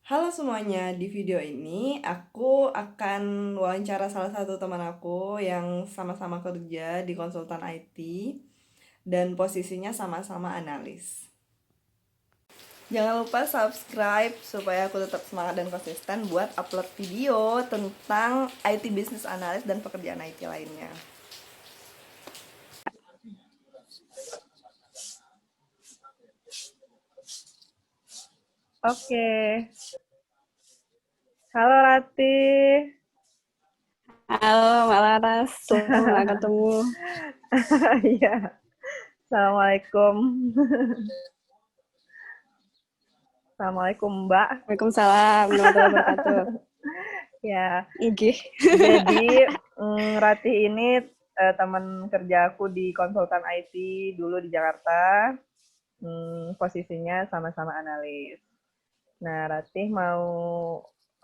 Halo semuanya, di video ini aku akan wawancara salah satu teman aku yang sama-sama kerja di konsultan IT dan posisinya sama-sama analis. Jangan lupa subscribe supaya aku tetap semangat dan konsisten buat upload video tentang IT business analyst dan pekerjaan IT lainnya. Oke, halo Ratih. Halo, Mbak Laras. Lama nggak ketemu. Iya, Assalamualaikum. Assalamualaikum Mbak. Waalaikumsalam warahmatullahi wabarakatuh. Ya, Oke. jadi Ratih ini teman kerja aku di konsultan IT dulu di Jakarta. Posisinya sama-sama analis. Nah, Ratih mau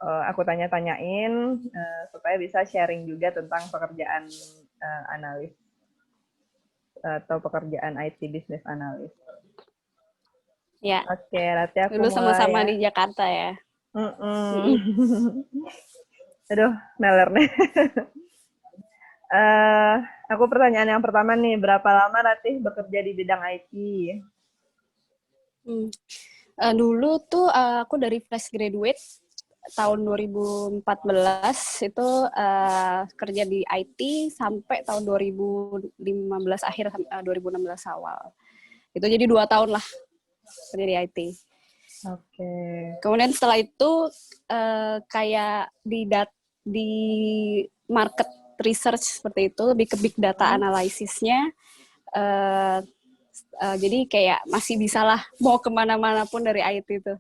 aku tanya-tanyain supaya bisa sharing juga tentang pekerjaan analis atau pekerjaan IT business analis. Ya, Oke, Ratih aku dulu mulai sama-sama ya. di Jakarta ya. Mm-mm. Mm-mm. Aduh, meler nih. Eh, aku pertanyaan yang pertama nih, berapa lama Ratih bekerja di bidang IT? Hmm. Dulu tuh aku dari fresh graduate tahun 2014 itu kerja di IT sampai tahun 2015 akhir 2016 awal. Itu jadi 2 tahun lah kerja di IT. Oke. Kemudian setelah itu kayak di market research seperti itu, lebih ke big data Hmm. analisisnya. Uh, jadi kayak masih bisalah mau kemana-mana pun dari IT itu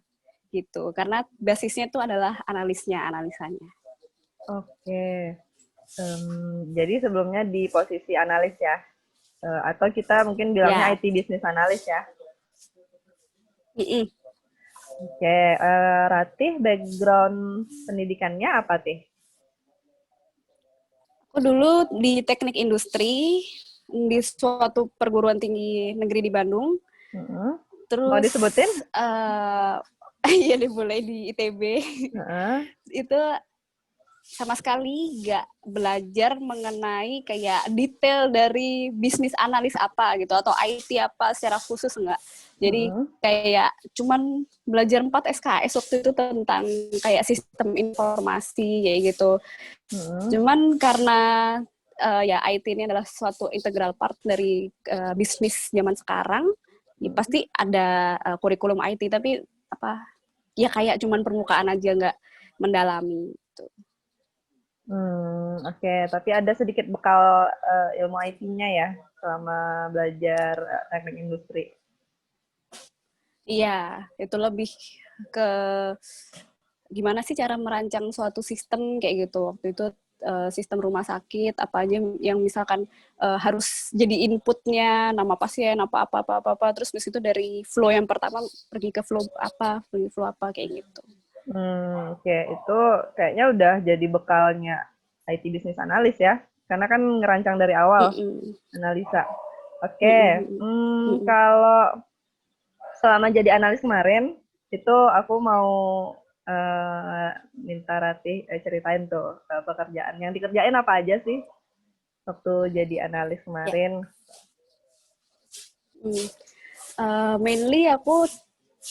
gitu. Karena basisnya itu adalah analisanya. Oke. Jadi sebelumnya di posisi analis ya, atau kita mungkin bilangnya Ya. IT business analis ya. Mm-mm. Oke, Ratih background pendidikannya apa Tih? Aku dulu di teknik industri di suatu perguruan tinggi negeri di Bandung. Heeh. Mau Terus disebutin? iya dimulai di ITB. Heeh. Itu sama sekali nggak belajar mengenai kayak detail dari bisnis analis apa gitu atau IT apa secara khusus enggak. Jadi Heeh. kayak cuman belajar 4 SKS waktu itu tentang kayak sistem informasi kayak gitu. Heeh. Cuman karena ya IT ini adalah suatu integral part dari bisnis zaman sekarang, ya Heeh. pasti ada kurikulum IT tapi apa ya kayak cuman permukaan aja nggak mendalami gitu. Oke. Tapi ada sedikit bekal ilmu IT-nya ya selama belajar teknik industri. Iya, itu lebih ke gimana sih cara merancang suatu sistem kayak gitu. Waktu itu sistem rumah sakit apa aja yang misalkan harus jadi inputnya nama pasien apa terus di situ dari flow yang pertama pergi ke flow apa kayak gitu. Oke, itu kayaknya udah jadi bekalnya IT business analis ya, karena kan ngerancang dari awal Mm-mm. analisa. Oke, Mm-mm. Mm-mm. kalau selama jadi analis kemarin, itu aku mau minta Ratih ceritain tuh pekerjaan yang dikerjain apa aja sih waktu jadi analis Ya. kemarin. Mm. Mainly aku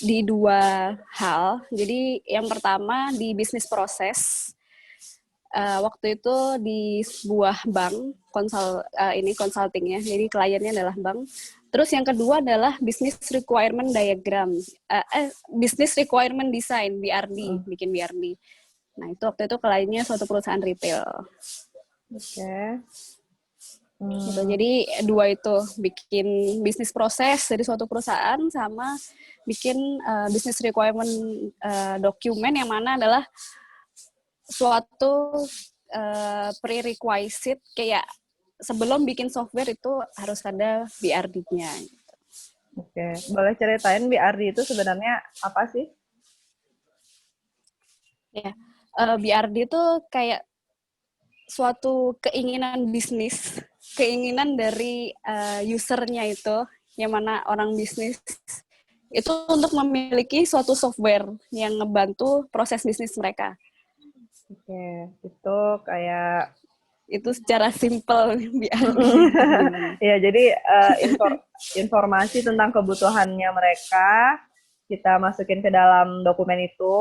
di dua hal. Jadi yang pertama di bisnis proses. Waktu itu di sebuah bank ini consultingnya, jadi kliennya adalah bank. Terus yang kedua adalah business requirement diagram, business requirement design BRD, Mm, bikin BRD. Nah itu waktu itu kliennya suatu perusahaan retail. Oke. Gitu. Hmm, Jadi dua itu bikin bisnis proses dari suatu perusahaan sama bikin business requirement dokumen yang mana adalah suatu prerequisite kayak sebelum bikin software itu harus ada BRD-nya. oke, boleh ceritain BRD itu sebenarnya apa sih? Ya, BRD itu kayak suatu keinginan bisnis, keinginan dari usernya itu, yang mana orang bisnis Itu untuk memiliki suatu software yang ngebantu proses bisnis mereka. Oke, itu kayak Itu secara simpel biar gimana. ya jadi informasi tentang kebutuhannya mereka kita masukin ke dalam dokumen itu,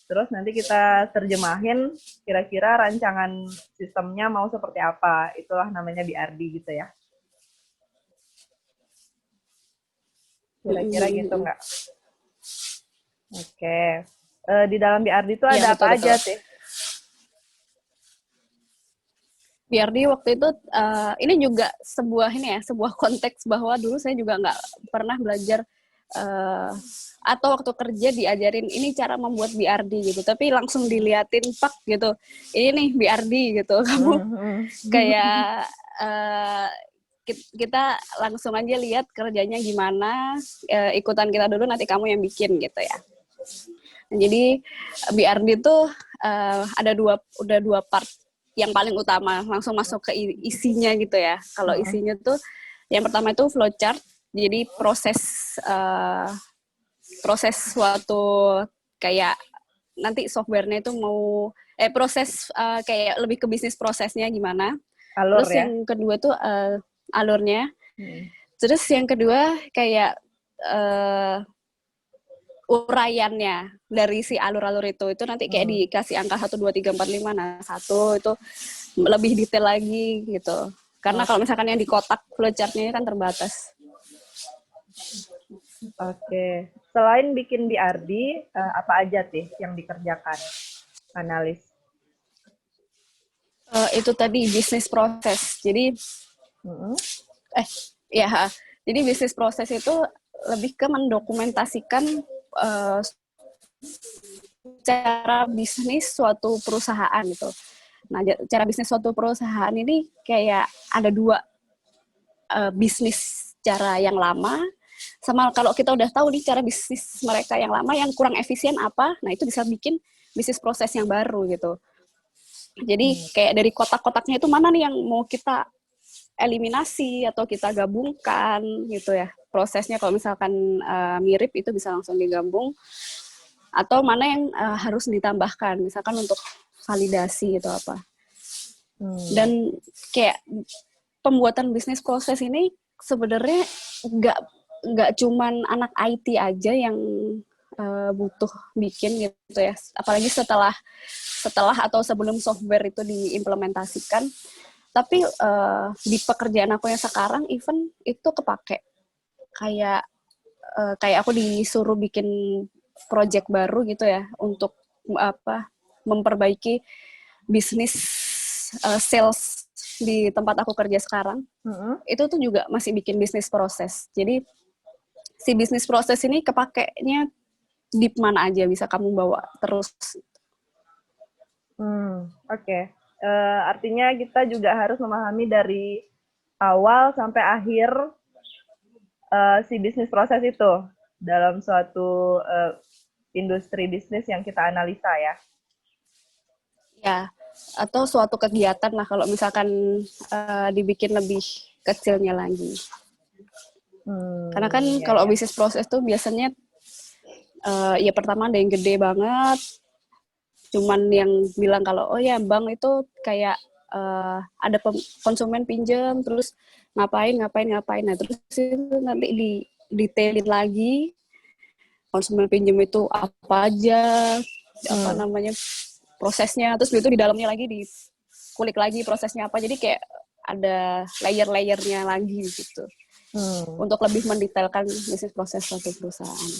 terus nanti kita terjemahin kira-kira rancangan sistemnya mau seperti apa. Itulah namanya BRD gitu ya. Kira-kira gitu nggak? Oke. Di dalam BRD itu ada Iya, apa betul. aja, Teh? BRD waktu itu ini juga sebuah konteks bahwa dulu saya juga nggak pernah belajar atau waktu kerja diajarin ini cara membuat BRD gitu, tapi langsung diliatin pak gitu, ini nih BRD gitu, kamu kayak kita langsung aja lihat kerjanya gimana, ikutan kita dulu nanti kamu yang bikin gitu ya. Jadi BRD itu ada dua part yang paling utama, langsung masuk ke isinya gitu ya. Kalau isinya tuh yang pertama itu flowchart, jadi proses suatu kayak nanti softwarenya itu mau proses kayak lebih ke bisnis prosesnya gimana. Alur Terus ya? yang kedua tuh alurnya. Terus yang kedua kayak uraiannya dari si alur-alur itu nanti kayak dikasih angka 1 2 3 4 5. Nah, 1 itu lebih detail lagi gitu. Karena kalau misalkan yang di kotak flowchart-nya kan terbatas. Oke. Selain bikin BRD, apa aja Teh yang dikerjakan analis? Itu tadi bisnis proses. Jadi jadi bisnis proses itu lebih ke mendokumentasikan cara bisnis suatu perusahaan gitu. Nah, cara bisnis suatu perusahaan ini kayak ada dua, bisnis cara yang lama, sama kalau kita udah tahu nih cara bisnis mereka yang lama yang kurang efisien apa, nah itu bisa bikin bisnis proses yang baru gitu. Jadi kayak dari kotak-kotaknya itu mana nih yang mau kita eliminasi atau kita gabungkan gitu ya. Prosesnya kalau misalkan mirip itu bisa langsung digabung, atau mana yang harus ditambahkan misalkan untuk validasi atau apa. Dan kayak pembuatan bisnis proses ini sebenarnya nggak cuman anak IT aja yang butuh bikin gitu ya. Apalagi setelah atau sebelum software itu diimplementasikan. Tapi di pekerjaan aku yang sekarang even itu kepake. Kayak aku disuruh bikin project baru gitu ya untuk memperbaiki bisnis sales di tempat aku kerja sekarang. Itu tuh juga masih bikin bisnis proses. Jadi si bisnis proses ini kepakainya di mana aja bisa kamu bawa terus. Oke. Artinya kita juga harus memahami dari awal sampai akhir si bisnis proses itu dalam suatu industri bisnis yang kita analisa ya. Ya, atau suatu kegiatan lah kalau misalkan dibikin lebih kecilnya lagi. Karena kan kalau bisnis proses tuh biasanya ya pertama ada yang gede banget, cuman yang bilang kalau oh ya bank itu kayak ada konsumen pinjam terus ngapain, nah terus itu nanti detailin lagi konsumen pinjam itu apa aja, apa namanya prosesnya, terus itu di dalamnya lagi dikulik lagi prosesnya apa, jadi kayak ada layer-layernya lagi gitu untuk lebih mendetailkan bisnis proses suatu perusahaan.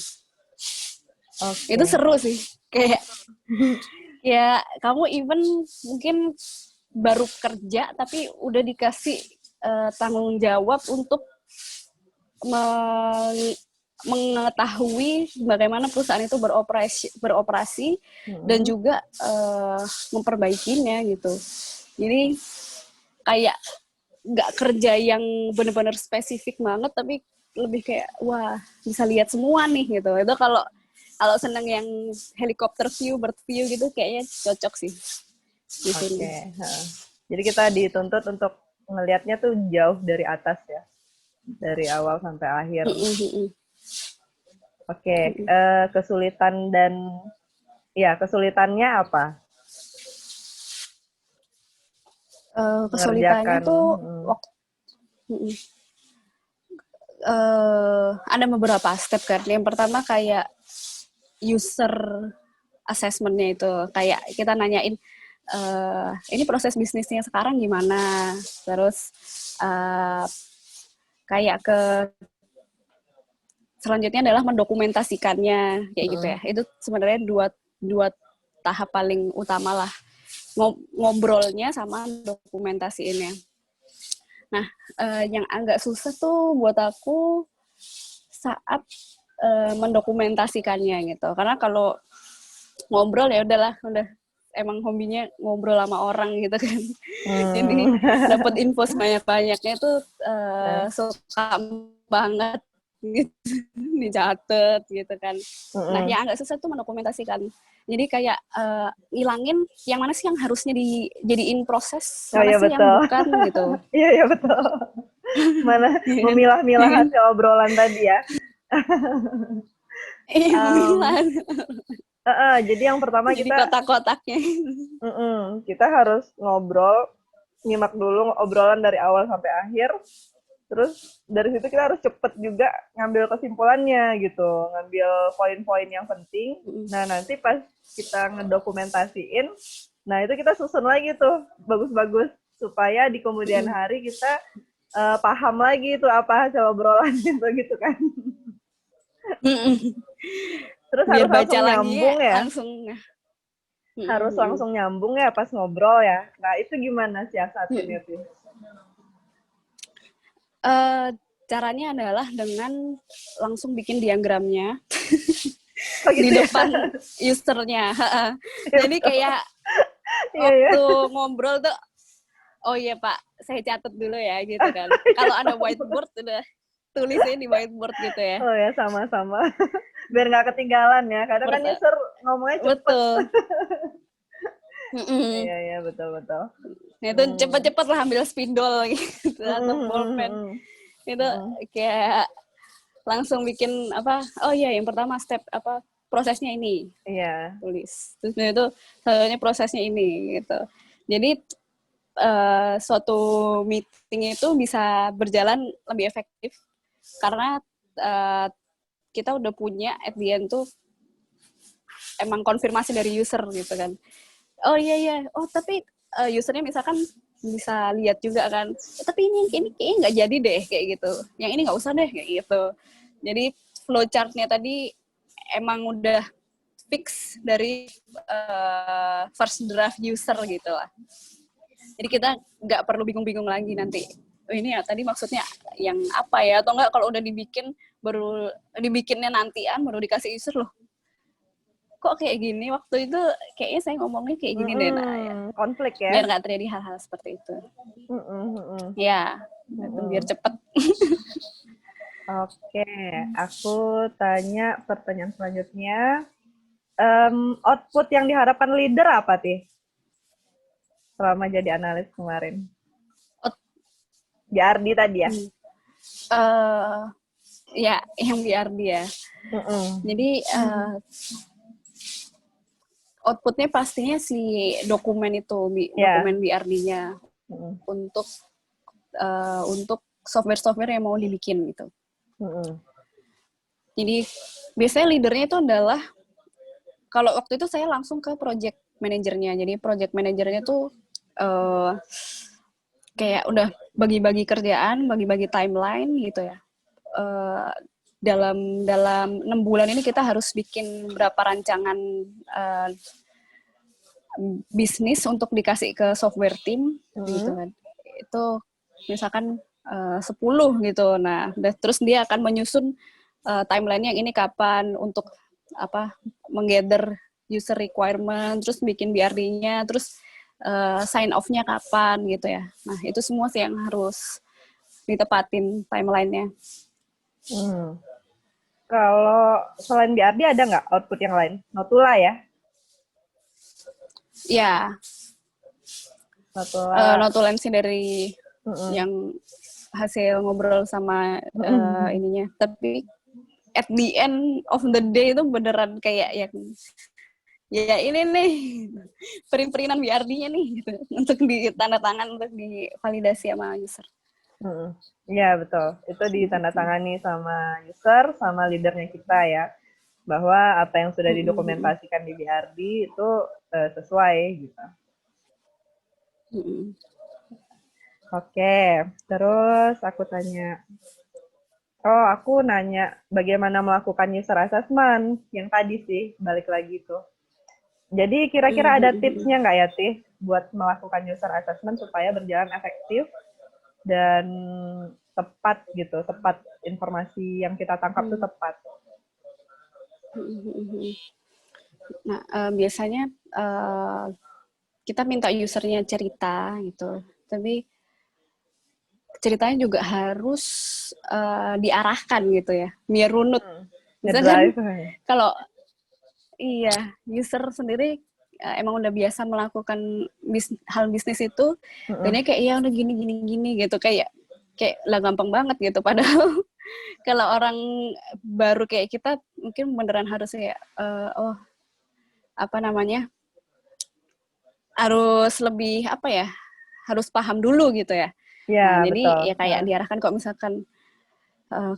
Itu seru sih, kayak ya kamu even mungkin baru kerja tapi udah dikasih tanggung jawab untuk mengetahui bagaimana perusahaan itu beroperasi dan juga memperbaikinya gitu. Jadi kayak nggak kerja yang benar-benar spesifik banget, tapi lebih kayak wah bisa lihat semua nih gitu. Itu kalau senang yang helikopter view, bird view gitu kayaknya cocok sih di sini. Jadi kita dituntut untuk ngelihatnya tuh jauh dari atas ya, dari awal sampai akhir. Oke, kesulitan dan kesulitannya apa? Kesulitannya Mengerjakan. tuh waktu ada beberapa step kan. Yang pertama kayak user assessment-nya itu, kayak kita nanyain ini proses bisnisnya sekarang gimana, terus kayak ke selanjutnya adalah mendokumentasikannya kayak gitu ya. Itu sebenarnya dua tahap paling utama lah, ngobrolnya sama dokumentasiinnya. Nah, yang agak susah tuh buat aku saat mendokumentasikannya gitu. Karena kalau ngobrol ya udah emang hobinya ngobrol sama orang gitu kan. Jadi dapat info sebanyak-banyaknya tuh suka banget gitu dicatat gitu kan. Nah, yang agak susah tuh mendokumentasikan. Jadi kayak ngilangin yang mana sih yang harusnya dijadiin proses, mana sih yang bukan gitu. Iya betul. Mana memilah-milah hasil obrolan tadi ya. Jadi yang pertama jadi kita kotak-kotaknya. Kita harus ngobrol, nyimak dulu obrolan dari awal sampai akhir. Terus dari situ kita harus cepet juga ngambil kesimpulannya gitu, ngambil poin-poin yang penting. Nah nanti pas kita ngedokumentasiin, nah itu kita susun lagi tuh bagus-bagus supaya di kemudian hari kita paham lagi tuh apa hasil obrolan gitu kan. Terus biar harus baca langsung lagi nyambung ya. Harus langsung nyambung ya pas ngobrol ya. Nah itu gimana siasatinnya tuh? Caranya adalah dengan langsung bikin diagramnya Gitu di depan usernya. Jadi kayak waktu ngobrol tuh, oh iya Pak, saya catat dulu ya gitu kan. Kalau ada whiteboard udah tulisnya di whiteboard gitu ya. Oh ya sama-sama. Biar nggak ketinggalan ya. Kadang kan user ngomongnya cepet. Betul. Iya betul. Nah itu cepet-cepet lah ambil spidol gitu atau bolpen. Itu kayak langsung bikin apa? Oh iya yang pertama step apa? Prosesnya ini. Iya. Tulis. Terus itu satunya prosesnya ini gitu. Jadi suatu meeting itu bisa berjalan lebih efektif karena kita udah punya at the end tuh emang konfirmasi dari user gitu kan. Oh iya. Oh tapi usernya misalkan bisa lihat juga kan. Tapi ini kayaknya nggak jadi deh kayak gitu. Yang ini nggak usah deh kayak gitu. Jadi flowchart-nya tadi emang udah fix dari first draft user gitu lah. Jadi kita nggak perlu bingung-bingung lagi nanti. Oh ini ya tadi maksudnya yang apa ya? Atau enggak kalau udah dibikin baru dibikinnya nantian baru dikasih user loh. Kok kayak gini waktu itu kayaknya saya ngomongnya kayak gini deh. Nah, ya. Konflik ya. Biar nggak terjadi hal-hal seperti itu. Ya, biar cepet. Oke, aku tanya pertanyaan selanjutnya. Output yang diharapkan leader apa sih? Selama jadi analis kemarin. BRD tadi ya? Ya, yang BRD ya. Jadi outputnya pastinya si dokumen itu, dokumen BRD-nya untuk software-software yang mau dibikin gitu. Jadi biasanya leadernya itu adalah kalau waktu itu saya langsung ke project manajernya. Jadi project manajernya tuh kayak udah bagi-bagi kerjaan, bagi-bagi timeline gitu ya. Dalam 6 bulan ini kita harus bikin berapa rancangan bisnis untuk dikasih ke software team gitu kan. Itu misalkan 10 gitu. Nah, terus dia akan menyusun timeline-nya yang ini kapan untuk apa menggather user requirement, terus bikin BRD-nya, terus sign off-nya kapan gitu ya. Nah, itu semua sih yang harus ditepatin timeline-nya. Kalau selain BRD ada nggak output yang lain? Notula ya? Ya. Notula sih dari yang hasil ngobrol sama ininya. Tapi at the end of the day itu beneran kayak yang ya ini nih print-printan BRD-nya nih gitu, untuk ditandatangan untuk divalidasi sama user. Iya, betul. Itu ditandatangani sama user, sama leadernya kita ya. Bahwa apa yang sudah didokumentasikan di BRD itu sesuai gitu. Oke, terus aku tanya. Oh, aku nanya bagaimana melakukan user assessment yang tadi sih, balik lagi tuh. Jadi kira-kira ada tipsnya nggak ya, Tih, buat melakukan user assessment supaya berjalan efektif dan tepat gitu, tepat informasi yang kita tangkap tuh tepat. Nah, biasanya kita minta usernya cerita gitu, tapi ceritanya juga harus diarahkan gitu ya, biar runut. Misalkan kalau iya user sendiri emang udah biasa melakukan hal bisnis itu, dan dia kayak ya udah gini gitu, kayak lah gampang banget gitu. Padahal kalau orang baru kayak kita mungkin beneran harus ya harus lebih harus paham dulu gitu ya. Ya, Nah, jadi betul. ya kayak diarahkan kok misalkan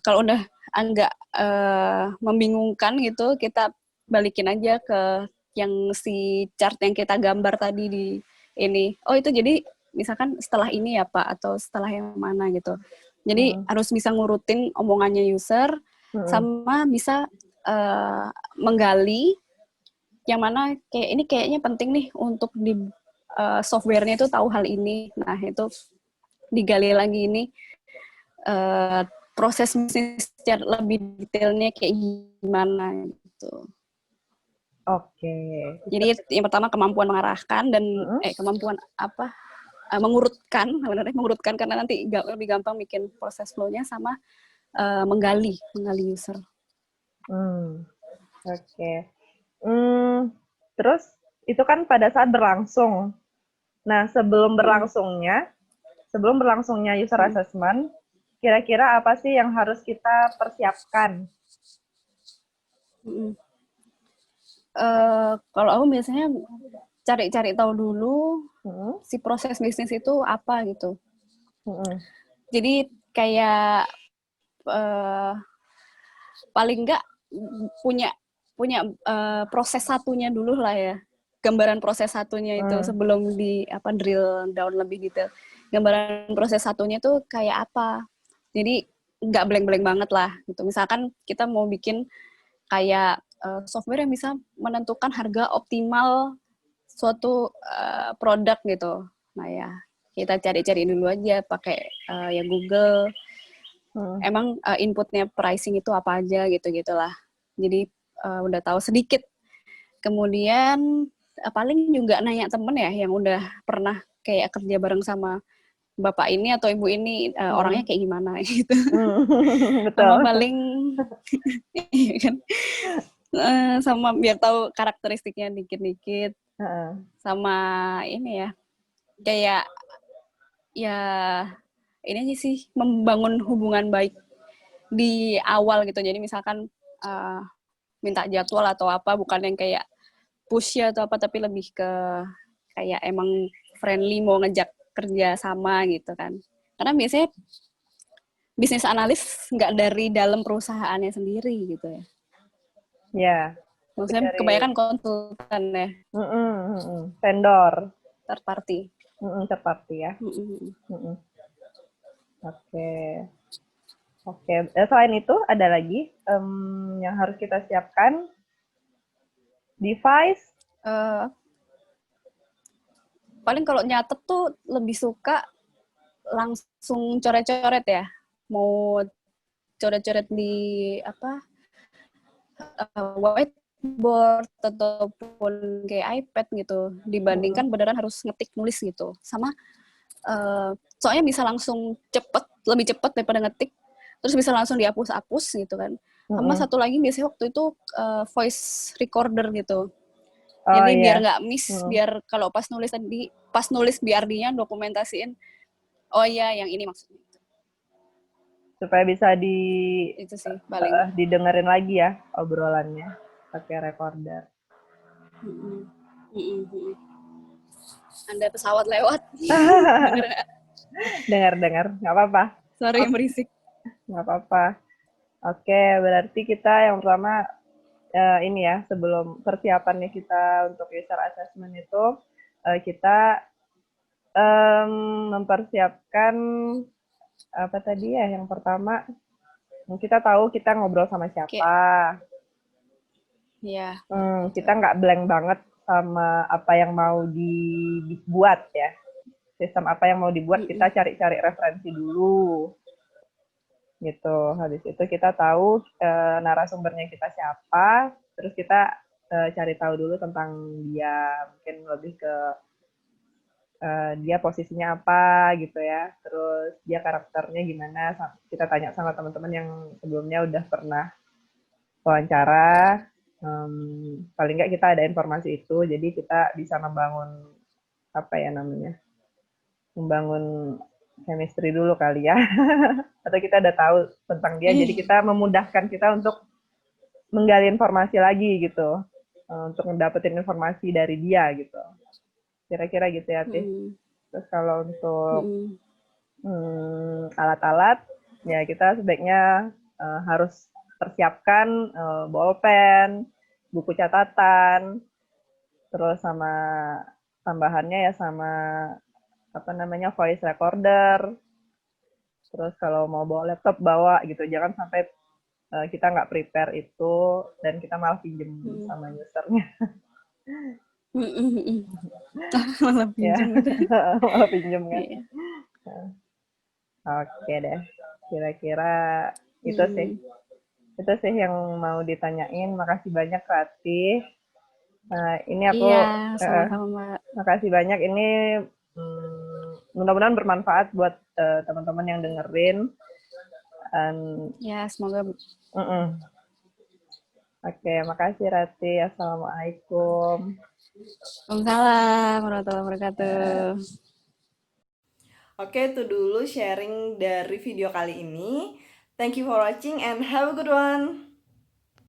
kalau udah agak membingungkan gitu, kita balikin aja ke yang si chart yang kita gambar tadi di ini. Oh, itu jadi misalkan setelah ini ya Pak, atau setelah yang mana gitu. Jadi harus bisa ngurutin omongannya user, sama bisa menggali yang mana kayak ini kayaknya penting nih untuk di software-nya itu tahu hal ini. Nah, itu digali lagi ini proses bisnis secara lebih detailnya kayak gimana gitu. Oke. Jadi yang pertama kemampuan mengarahkan dan kemampuan mengurutkan karena nanti lebih gampang bikin proses flow-nya, sama menggali user. Oke. Terus itu kan pada saat berlangsung. Nah, sebelum berlangsungnya user assessment, kira-kira apa sih yang harus kita persiapkan? Kalau aku biasanya cari-cari tahu dulu si proses bisnis itu apa gitu. Jadi kayak paling enggak punya proses satunya dulu lah ya, gambaran proses satunya itu sebelum di drill down lebih detail. Gambaran proses satunya tuh kayak apa. Jadi nggak blank-blank banget lah gitu. Misalkan kita mau bikin kayak software yang bisa menentukan harga optimal suatu produk gitu. Nah ya, kita cari-cari dulu aja pakai ya Google. Emang inputnya pricing itu apa aja gitu-gitulah. Jadi udah tahu sedikit. Kemudian paling juga nanya temen ya yang udah pernah kayak kerja bareng sama bapak ini atau ibu ini, orangnya kayak gimana gitu. Betul. Sama paling sama biar tahu karakteristiknya dikit-dikit. Sama ini ya, kayak ya ini aja sih, membangun hubungan baik di awal gitu. Jadi misalkan minta jadwal atau apa, bukan yang kayak push atau apa, tapi lebih ke kayak emang friendly, mau ngejak kerja sama gitu kan. Karena biasanya bisnis analis nggak dari dalam perusahaannya sendiri gitu ya. Ya. Maksudnya kebanyakan konsultan ya. Vendor. Third party. Third party ya. Oke. Selain itu ada lagi yang harus kita siapkan? Device? Paling kalau nyatet tuh lebih suka langsung coret-coret ya. Mau coret-coret di whiteboard ataupun kayak iPad gitu, dibandingkan beneran harus ngetik nulis gitu. Sama soalnya bisa langsung lebih cepet daripada ngetik, terus bisa langsung dihapus-hapus gitu kan. Sama satu lagi biasanya waktu itu voice recorder gitu. Jadi biar nggak miss, biar kalau pas nulis BRD-nya dokumentasiin, oh iya yang ini maksudnya. supaya bisa Itu sih paling. didengerin lagi ya obrolannya pakai recorder. Mm-mm. Mm-mm. Ada pesawat lewat. Denger nggak? Dengar, nggak apa-apa, Sorry berisik. nggak apa-apa. Oke, berarti kita yang pertama ini ya, sebelum persiapannya kita untuk user assessment itu, kita mempersiapkan apa tadi ya, yang pertama kita tahu kita ngobrol sama siapa. Kayak, ya. Kita nggak blank banget sama apa yang mau dibuat ya. Sistem apa yang mau dibuat, kita cari-cari referensi dulu. Gitu. Habis itu kita tahu narasumbernya kita siapa, terus kita cari tahu dulu tentang dia, mungkin lebih ke dia posisinya apa gitu ya, terus dia karakternya gimana, kita tanya sama teman-teman yang sebelumnya udah pernah wawancara, paling nggak kita ada informasi itu, jadi kita bisa membangun apa ya namanya, membangun chemistry dulu kali ya, atau kita udah tahu tentang dia, jadi kita memudahkan kita untuk menggali informasi lagi gitu, untuk mendapatkan informasi dari dia gitu, kira-kira gitu ya Tih. Terus kalau untuk alat-alat, ya kita sebaiknya harus persiapkan bolpen, buku catatan, terus sama tambahannya ya sama apa namanya voice recorder. Terus kalau mau bawa laptop bawa gitu, jangan sampai kita nggak prepare itu dan kita malah pinjem sama usernya. Malah pinjem Ya, gitu. malah pinjem kan. Iya. Oke deh, kira-kira itu sih. Itu sih yang mau ditanyain. Makasih banyak Ratih. Ini aku Iya, sama-sama. makasih banyak. Ini mudah-mudahan bermanfaat buat teman-teman yang dengerin. Ya, semoga. Oke, makasih Ratih. Assalamualaikum. Waalaikumsalam warahmatullahi wabarakatuh. Oke, itu dulu sharing dari video kali ini. Thank you for watching and have a good one.